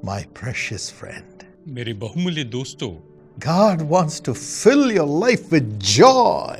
My precious friend, मेरे बहुमूल्य दोस्तों, God wants to fill your life with joy.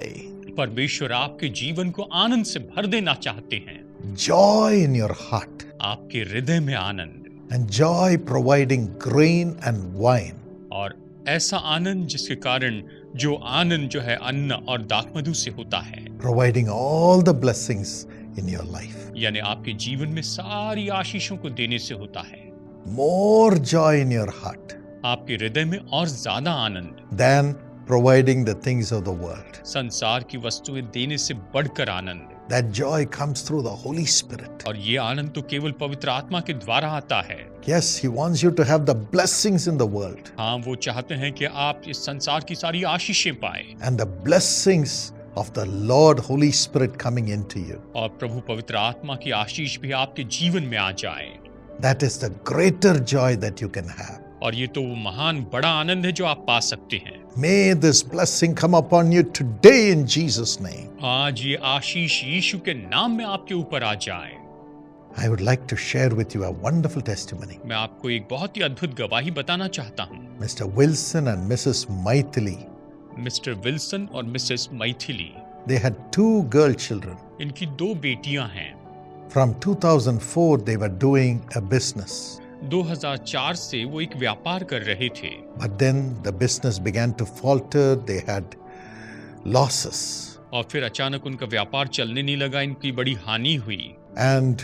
परमेश्वर आपके जीवन को आनंद से भर देना चाहते हैं। Joy in your heart. आपके हृदय में आनंद, And joy providing grain and wine. और ऐसा आनंद जिसके कारण जो आनंद जो है अन्न और दाखमधु से होता है, Providing all the blessings in your life. यानी आपके जीवन में सारी आशीषों को देने से होता है। More joy in your heart आपके हृदय में और ज्यादा आनंद than providing the things of the world. संसार की वस्तुएं देने से बढ़कर आनंद, That joy comes through the Holy Spirit. और ये आनंद तो केवल पवित्र आत्मा के द्वारा आता है। Yes, He wants you to have the blessings in the world. हाँ, वो चाहते हैं कि आप इस संसार की सारी आशीषें पाए And the blessings of the Lord Holy Spirit coming into you. और प्रभु पवित्र आत्मा की आशीष भी आपके जीवन में आ जाए। That is the greater joy that you can have. और ये तो वो महान बड़ा आनंद है जो आप पा सकते हैं। May this blessing come upon you today in Jesus' name. आज ये आशीष यीशु के नाम में आपके ऊपर आ जाए। I would like to share with you a wonderful testimony. मैं आपको एक बहुत ही अद्भुत गवाही बताना चाहता हूँ। Mr. Wilson and Mrs. Maithili, mister Wilson और Mrs Maithili, they had 2 girl children. इनकी 2 बेटियां हैं। From 2004, they were doing a business. 2004 से वो एक व्यापार कर रहे थे, But then the business began to falter. They had losses. और फिर अचानक उनका व्यापार चलने नहीं लगा, इनकी बड़ी हानि हुई And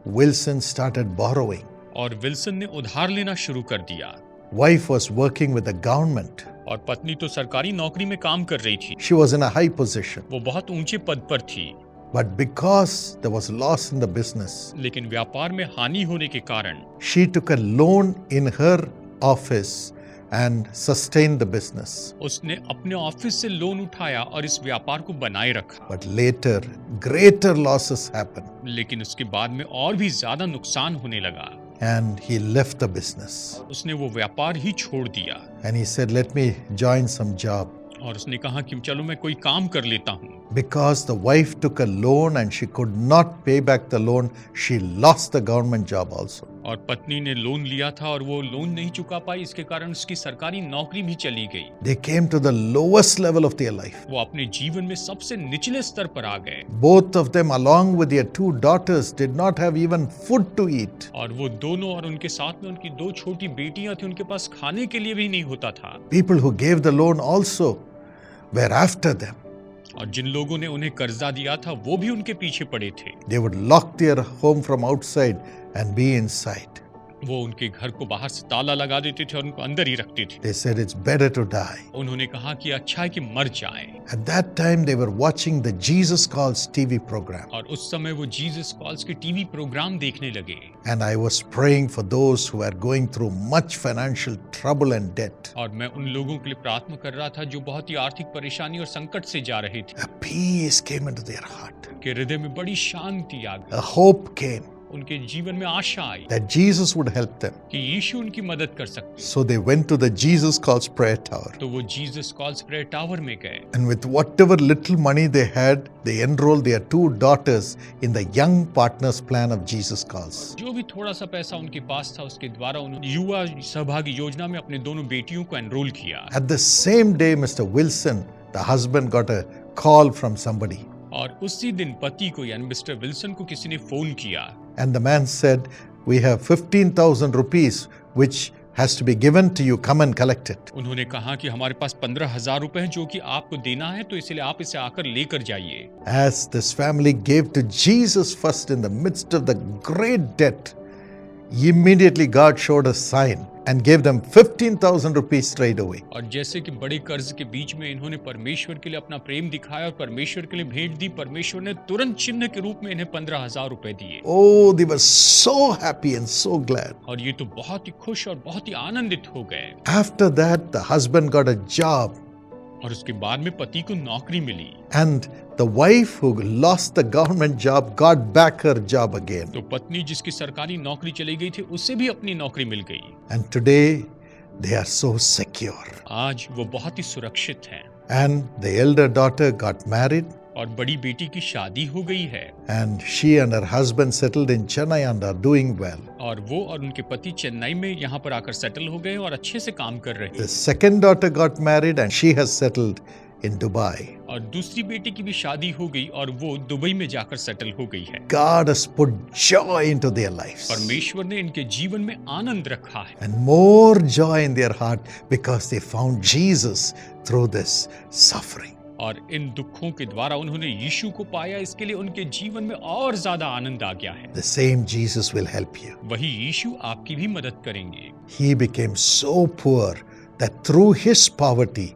Wilson started borrowing. और विल्सन ने उधार लेना शुरू कर दिया। Wife was working with the government. और पत्नी तो सरकारी नौकरी में काम कर रही थी, She was in a high position. वो बहुत ऊंचे पद पर थी, But because there was loss in the business, लेकिन व्यापार में हानि होने के कारण she took a loan in her office and sustained the business. उसने अपने ऑफिस से लोन उठाया और इस व्यापार को बनाए रखा। But later, greater losses happened लेकिन उसके बाद में और भी ज्यादा नुकसान होने लगा, and he left the business. उसने वो व्यापार ही छोड़ दिया And he said, let me join some job. और उसने कहा कि चलो मैं कोई काम कर लेता हूँ। Because the wife took a loan and she could not pay back the loan, she lost the government job also. और पत्नी ने लोन लिया था और वो लोन नहीं चुका पाई, इसके कारण उसकी सरकारी नौकरी भी चली गई। They came to the lowest level of their life. वो अपने जीवन में सबसे निचले स्तर पर आ गए Both of them, along with their 2 daughters, did not have even food to eat. और वो दोनों और उनके साथ में उनकी 2 छोटी बेटियां थी, उनके पास खाने के लिए भी नहीं होता था। People who gave the loan also were after them. और जिन लोगों ने उन्हें कर्जा दिया था वो भी उनके पीछे पड़े थे। They would lock their home from outside and be inside. वो उनके घर को बाहर से ताला लगा देते थे और उनको अंदर ही रखते थे। They said it's better to die. उन्होंने कहा कि अच्छा है कि मर जाएं। At that time, they were watching the Jesus Calls TV program. और उस समय वो जीसस कॉल्स के टीवी प्रोग्राम देखने लगे। And I was praying for those who are going through much financial trouble and debt. और मैं उन लोगों के लिए प्रार्थना कर रहा था जो बहुत ही आर्थिक परेशानी और संकट से जा रहे थे। A peace came into their heart. उनके हृदय में बड़ी शांति आ गई, A hope came उनके जीवन में आशा आई that Jesus would help them. कि यीशु उनकी मदद कर सकते। So they went to the Jesus Calls prayer tower. तो वो जीसस कॉल्स प्रेयर टावर में गए And with whatever little money they had, they enrolled their 2 daughters in the Young Partners Plan of Jesus Calls. जो भी थोड़ा सा पैसा उनके पास था उसके द्वारा उन्होंने युवा सहभागी योजना में अपने दोनों बेटियों को एनरोल किया। At the same day, Mr. Wilson, the husband, got a call from somebody. और उसी दिन पति को यानी मिस्टर विल्सन को किसी ने फोन किया And the man said, we have 15,000 rupees which has to be given to you. Come and collect it. उन्होंने कहा कि हमारे पास 15,000 रुपए हैं जो कि आपको देना है, तो इसलिए आप इसे आकर लेकर जाइए। As this family gave to Jesus first in the midst of the great debt, immediately God showed a sign and gave them 15,000 rupees straight away. और जैसे कि बड़े कर्ज के बीच में इन्होंने परमेश्वर के लिए अपना प्रेम दिखाया और परमेश्वर के लिए भेंट दी, परमेश्वर ने तुरंत चिन्ह के रूप में इन्हें 15,000 रुपए दिए। Oh, they were so happy and so glad. और ये तो बहुत ही खुश और बहुत ही आनंदित हो गए। After that, the husband got a job. और उसके बाद में पति को नौकरी मिली। And the wife who lost the government job got back her job again. तो पत्नी जिसकी सरकारी नौकरी चली गई थी उसे भी अपनी नौकरी मिल गई। And today they are so secure. आज वो बहुत ही सुरक्षित हैं। And the elder daughter got married. और बड़ी बेटी की शादी हो गई है and she and her husband settled in Chennai and are doing well. और वो और उनके पति चेन्नई में यहाँ पर आकर सेटल हो गए और अच्छे से काम कर रहे The हैं। second daughter got married and she has settled in Dubai. और दूसरी बेटी की भी शादी हो गई और वो दुबई में जाकर सेटल हो गई है। God has put joy into their lives परमेश्वर ने इनके जीवन में आनंद रखा है and more joy in their heart because they found Jesus through this suffering. और इन दुखों के द्वारा उन्होंने यीशु को पाया, इसके लिए उनके जीवन में और ज्यादा आनंद आ गया है। The same Jesus will help you. वही यीशु आपकी भी मदद करेंगे। He became so poor that through his poverty,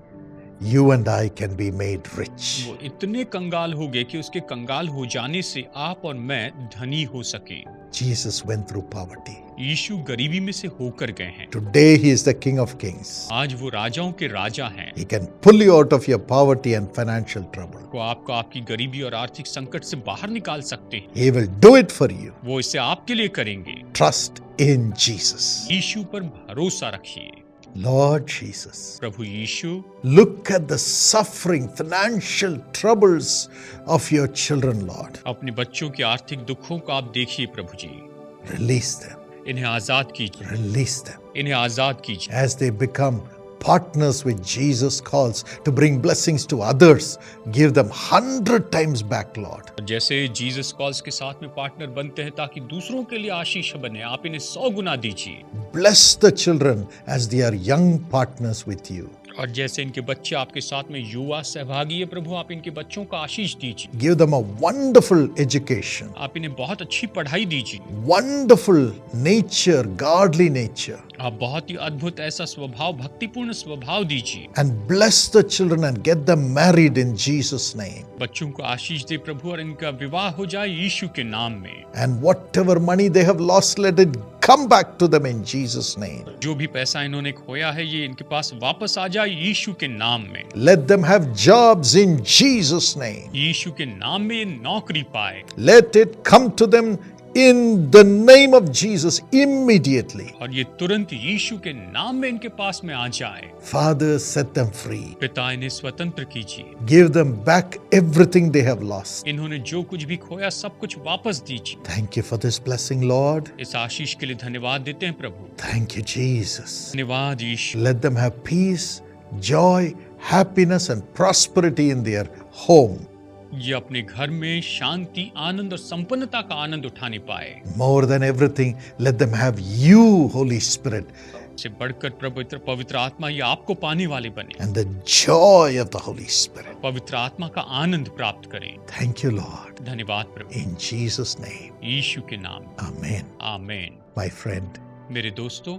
you and I can be made rich. वो इतने कंगाल हो गए कि उसके कंगाल हो जाने से आप और मैं धनी हो सके। Jesus went through poverty. यीशु गरीबी में से होकर गए हैं। Today he is the King of Kings. आज वो राजाओं के राजा हैं। He can pull you out of your poverty and financial trouble. वो आपको आपकी गरीबी और आर्थिक संकट से बाहर निकाल सकते हैं। He will do it for you. वो इसे आपके लिए करेंगे। Trust in Jesus. यीशु पर भरोसा रखिए। Lord Jesus, Prabhu Yeshu, look at the suffering, financial troubles of your children, Lord. अपने बच्चों के आर्थिक दुखों को आप देखिए प्रभु जी। Release them. इन्हें आजाद कीजिए। Release them. इन्हें आजाद कीजिए। As they become partners with Jesus calls to bring blessings to others, give them 100 times back, Lord. जैसे जीसस कॉल्स के साथ में पार्टनर बनते हैं ताकि दूसरों के लिए आशीष बने, आप इन्हें 100 गुना दीजिए। Bless the children as they are young partners with you. और जैसे इनके बच्चे आपके साथ में युवा सहभागी है प्रभु, आप इनके बच्चों का आशीष दीजिए। Give them a wonderful education, आप इन्हें बहुत अच्छी पढ़ाई दीजिए। wonderful nature, godly nature. आप बहुत ही अद्भुत ऐसा स्वभाव, भक्तिपूर्ण स्वभाव दीजिए। And bless the children and get them married in Jesus' name. बच्चों को आशीष दे प्रभु और इनका विवाह हो जाए यीशु के नाम में। And whatever money they have lost, let it come back to them in Jesus' name. जो भी पैसा इन्होंने खोया है ये इनके पास वापस आ जाए यीशु के नाम में। Let them have jobs in Jesus' name. यीशु के नाम में ये नौकरी पाए Let it come to them in the name of Jesus immediately. और ये तुरंत यीशु के नाम में इनके पास में आ जाए। Father, set them free. पिता इन्हें स्वतंत्र कीजिए। Give them back everything they have lost. इन्होंने जो कुछ भी खोया सब कुछ वापस दीजिए। Thank you for this blessing, Lord. इस आशीष के लिए धन्यवाद देते हैं प्रभु। Thank you, Jesus. धन्यवाद यीशु। Let them have peace, joy, happiness, and prosperity in their home. ये अपने घर में शांति, आनंद और संपन्नता का आनंद उठाने पाए। More than everything, let them have you, Holy Spirit, से बढ़कर पवित्र आत्मा ये आपको पाने वाले बने। and the joy of the Holy Spirit. पवित्र आत्मा का आनंद प्राप्त करें। Thank you, Lord. धन्यवाद प्रभु। In Jesus' name. यीशु के नाम। Amen. आमीन। My friend, मेरे दोस्तों,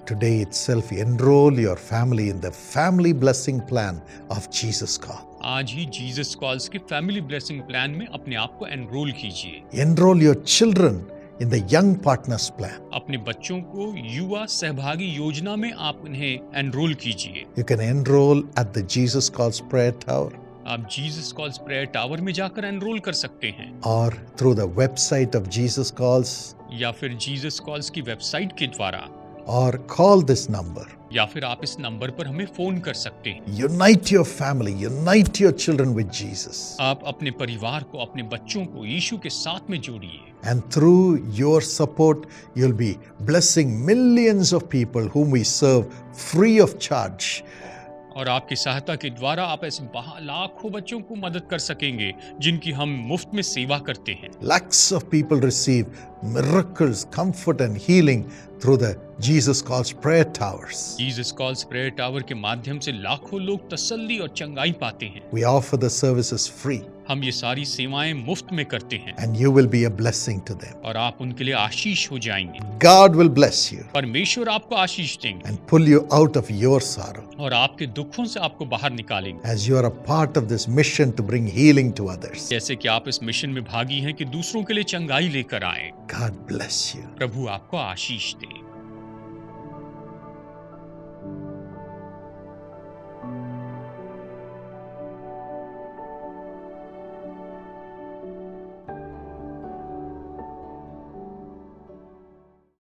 today itself enroll your family in the family blessing plan of Jesus God. आज ही जीसस कॉल्स के फैमिली ब्लेसिंग प्लान में अपने आप को एनरोल कीजिए। Enroll your children in the Young Partners Plan. अपने बच्चों को युवा सहभागी योजना में आप उन्हें एनरोल कीजिए। You can enroll at the Jesus Calls Prayer Tower आप जीसस कॉल्स प्रेयर टावर में जाकर एनरोल कर सकते हैं or through the website of Jesus Calls या फिर जीसस कॉल्स की वेबसाइट के द्वारा or call this number. या फिर आप इस नंबर पर हमें फोन कर सकते हैं। Unite your family, unite your children with Jesus. आप अपने परिवार को, अपने बच्चों को यीशु के साथ में जोड़िए And through your support, you'll be blessing millions of people whom we serve free of charge. और आपकी सहायता के द्वारा आप ऐसे लाखों बच्चों को मदद कर सकेंगे जिनकी हम मुफ्त में सेवा करते हैं। Lakhs of people receive miracles, comfort and healing through the Jesus Calls Prayer Towers. Jesus calls prayer tower के माध्यम से लाखों लोग तसल्ली और चंगाई पाते हैं। We offer the services free हम ये सारी सेवाएं मुफ्त में करते हैं and you will be a blessing to them. और आप उनके लिए आशीष हो जाएंगे। God will bless you परमेश्वर आपको आशीष देंगे and pull you out of your sorrow और आपके दुखों से आपको बाहर निकालेंगे। as you are a part of this mission to bring healing to others. जैसे कि आप इस मिशन में भागी हैं कि दूसरों के लिए चंगाई लेकर आए। God bless you. प्रभु आपको आशीष दे।